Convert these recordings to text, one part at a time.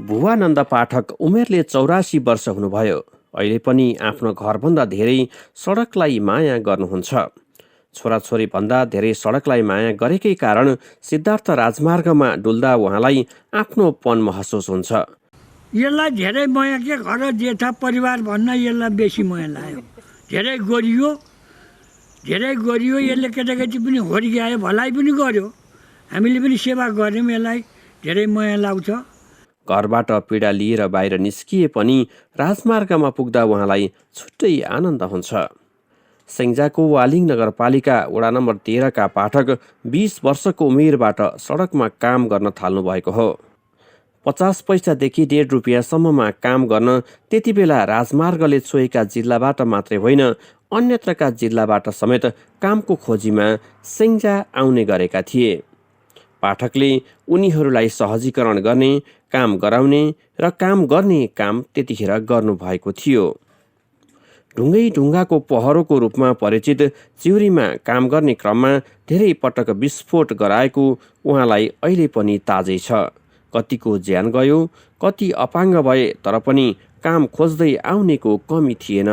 भुवानन्द पाठक उमेरले 84 वर्ष हुनुभयो। अहिले पनि आफ्नो घरभन्दा धेरै सडकलाई माया गर्नुहुन्छ। छोराछोरीभन्दा धेरै सडकलाई माया गरेकै कारण सिद्धार्थ राजमार्गमा डुल्दा उहाँलाई आफ्नोपन महसुस हुन्छ। यसलाई धेरै माया के घर जेठा परिवार भन्न यसलाई बेसी माया लाग्यो। धेरै गरियो यसले केटाकेटी पनि हुर्कायो, भलाइ पनि गर्यो, हामीले पनि सेवा गऱ्यौँ, यसलाई धेरै माया लाग्छ। घरबाट पीडा लिएर बाहिर निस्किए पनि राजमार्गमा पुग्दा उहाँलाई छुट्टै आनन्द हुन्छ। सेङ्जाको वालिङ नगरपालिका वडा नम्बर 13 का पाठक 20 वर्षको उमेरबाट सडकमा काम गर्न थाल्नु भएको हो। 50 पैसादेखि 1.5 रुपियाँसम्ममा काम गर्न त्यति बेला राजमार्गले छोएका जिल्लाबाट मात्रै होइन, अन्यत्रका जिल्लाबाट समेत कामको खोजीमा सेङ्जा आउने गरेका थिए। पाठकले उनीहरूलाई सहजीकरण गर्ने, काम गराउने र काम गर्ने काम त्यतिखेर गर्नुभएको थियो। ढुङ्गाको पहरोको रूपमा परिचित चिउरीमा काम गर्ने क्रममा धेरै पटक विस्फोट गराएको उहाँलाई अहिले पनि ताजै छ। कतिको ज्यान गयो, कति अपाङ्ग भए, तर पनि काम खोज्दै आउनेको कमी थिएन।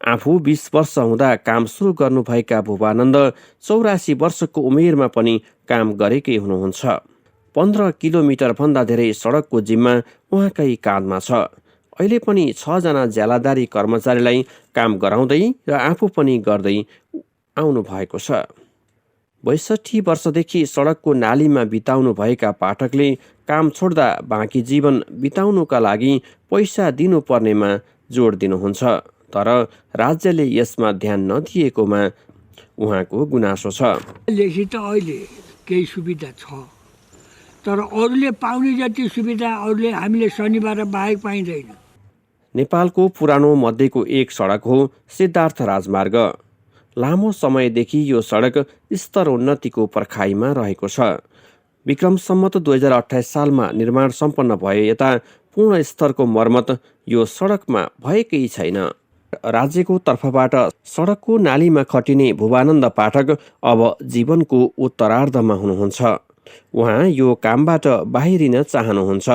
आफू 20 वर्ष हुँदा काम सुरु गर्नुभएका भुवानन्द 84 वर्षको उमेरमा पनि काम गरेकै हुनुहुन्छ। 15 किलोमिटरभन्दा धेरै सडकको जिम्मा उहाँकै काँधमा छ। अहिले पनि 6 जना ज्यालादारी कर्मचारीलाई काम गराउँदै र आफू पनि गर्दै आउनु भएको छ। 62 वर्षदेखि सडकको नालीमा बिताउनु भएका पाठकले काम छोड्दा बाँकी जीवन बिताउनुका लागि पैसा दिनुपर्नेमा जोड दिनुहुन्छ। तर राज्यले यसमा ध्यान नदिएकोमा उहाँको गुनासो छ। त अहिले केही सुविधा छ, तर अरूले पाउने जति सुविधा अरूले हामीले शनिबार बाहेक पाइँदैन। नेपालको पुरानो मध्येको एक सडक हो सिद्धार्थ राजमार्ग। लामो समयदेखि यो सडक स्तरोन्नतिको पर्खाइमा रहेको छ। विक्रम सम्मत 2028 सालमा निर्माण सम्पन्न भए यता पूर्ण स्तरको मर्मत यो सडकमा भएकै छैन। राज्यको तर्फबाट सडकको नालीमा खटिने भुवानन्द पाठक अब जीवनको उत्तरार्धमा हुनुहुन्छ। उहाँ यो कामबाट बाहिरिन चाहनुहुन्छ,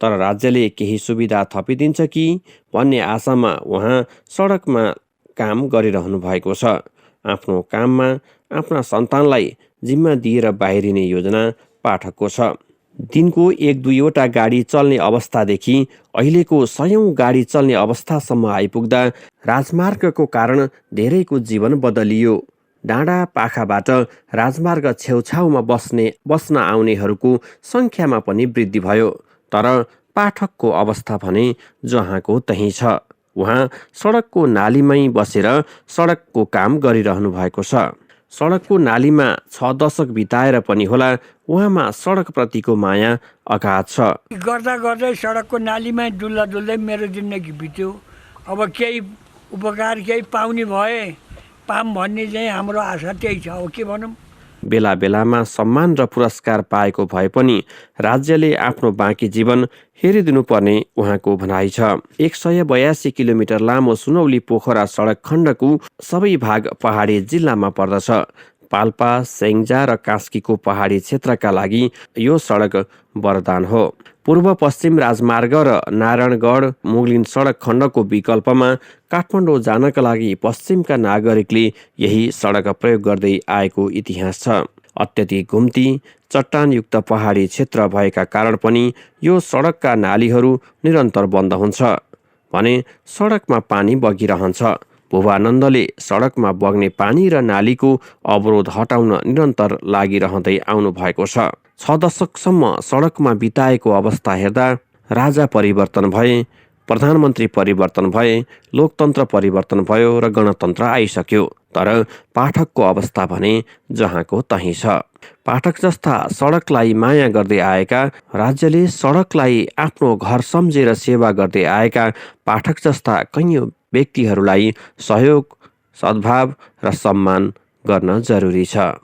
तर राज्यले केही सुविधा थपिदिन्छ कि भन्ने आशामा उहाँ सडकमा काम गरिरहनु भएको छ। आफ्नो काममा आफ्ना सन्तानलाई जिम्मा दिएर बाहिरिने योजना पाठकको छ। दिनको 1-2वटा गाडी चल्ने अवस्थादेखि अहिलेको 100औं गाडी चल्ने अवस्थासम्म आइपुग्दा राजमार्गको कारण धेरैको जीवन बदलियो। डाँडा पाखाबाट राजमार्ग छेउछाउमा बस्न आउनेहरूको सङ्ख्यामा पनि वृद्धि भयो। तर पाठकको अवस्था भने जहाँको तहीँ छ। उहाँ सडकको नालीमै बसेर सडकको काम गरिरहनु भएको छ। सडकको नालीमा 6 दशक बिताएर पनि होला उहाँमा सडकप्रतिको माया अगाध छ। गर्दै सडकको नालीमा डुल्दै मेरो जिन्दगी बित्यो। अब केही उपकार केही पाउने भए पाम भन्ने चाहिँ हाम्रो आशा त्यही छ। अब के भनौँ। बेला बेलामा सम्मान र पुरस्कार पाएको भए पनि राज्यले आफ्नो बाँकी जीवन हेरिदिनुपर्ने उहाँको भनाइ छ। 182 किलोमिटर लामो सुनौली पोखरा सडक खण्डको सबै भाग पहाडी जिल्लामा पर्दछ। पाल्पा, सेङ्जा र कास्कीको पहाडी क्षेत्रका लागि यो सडक वरदान हो। पूर्व पश्चिम राजमार्ग र नारायणगढ मुगलिन सडक खण्डको विकल्पमा काठमाडौँ जानका लागि पश्चिमका नागरिकले यही सडक प्रयोग गर्दै आएको इतिहास छ। अत्यधिक घुम्ती चट्टानयुक्त पहाडी क्षेत्र भएका कारण पनि यो सडकका नालीहरू निरन्तर बन्द हुन्छ भने सडकमा पानी बगिरहन्छ। भुवानन्दले सडकमा बग्ने पानी र नालीको अवरोध हटाउन निरन्तर लागिरहँदै आउनु भएको छ। 6 दशकसम्म सडकमा बिताएको अवस्था हेर्दा राजा परिवर्तन भए, प्रधानमन्त्री परिवर्तन भए, लोकतन्त्र परिवर्तन भयो र गणतन्त्र आइसक्यो, तर पाठकको अवस्था भने जहाँको तहीँ छ। पाठक जस्ता सडकलाई माया गर्दै आएका, राज्यले सडकलाई आफ्नो घर सम्झेर सेवा गर्दै आएका पाठक जस्ता कैयौं व्यक्तिहरूलाई सहयोग, सद्भाव र सम्मान गर्न जरुरी छ।